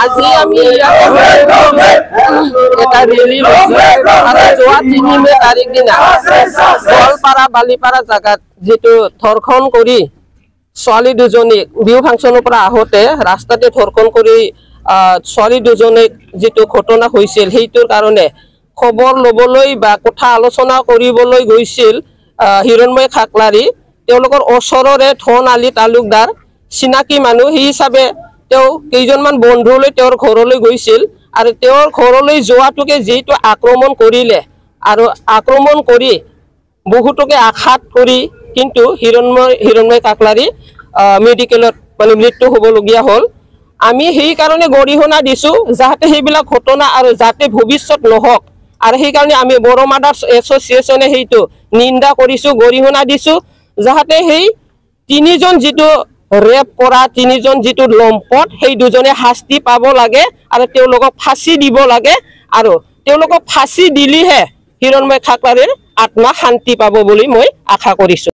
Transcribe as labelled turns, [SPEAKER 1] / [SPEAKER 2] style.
[SPEAKER 1] আজি আমি এটা ৰেলী লৈছো আৰু যোৱা 3 মে তাৰিখ দিনা গোৱালপাৰা বালিপাৰা জাগাত যেটো ধৰ্ষণ কৰি ছোৱালী দুজনীক বিহু ফাংচনৰ পৰা আহোতে ৰাস্তাতে ধৰ্ষণ কৰি ছোৱালী দুজনীক যেটো ঘটনা হৈছিল সেইটোৰ কাৰণে খবৰ লবলৈ বা কথা আলোচনা কৰিবলৈ গৈছিল হিৰণময় খাকলাৰী তেওঁলোকৰ ওচৰৰে ধনআলি তালুকদাৰ চিনাকি মানুহ হিচাপে তেওঁ কেইজনমান বন্ধুলৈ তেওঁৰ ঘৰলৈ গৈছিল আৰু তেওঁৰ ঘৰলৈ যোৱাটোকে যেটো আক্ৰমণ কৰিলে আৰু আক্ৰমণ কৰি বহুতকে আঘাত কৰি কিন্তু হিৰণময় কাকলাৰী মেডিকেলত মানে মৃত্যু হ'বলগীয়া হ'ল আমি সেই কাৰণে গৰিহণা দিছো যাতে সেইবিলাক ঘটনা আৰু যাতে ভৱিষ্যত নহওক আৰু সেই কাৰণে আমি বড়ো মাদাৰ্স এছ'চিয়েশ্যনে সেইটো নিন্দা কৰিছো গৰিহণা দিছো যাতে সেই তিনিজন যেটো ৰেপ কৰা তিনিজন যেটো লম্পট সেই দুজনে শাস্তি পাব লাগে আৰু তেওঁলোকক ফাঁসি দিব লাগে আৰু তেওঁলোকক ফাঁসি দিলিহে হিৰণময় খাকলাৰীৰ আত্মা শান্তি পাব বুলি মই আশা কৰিছো।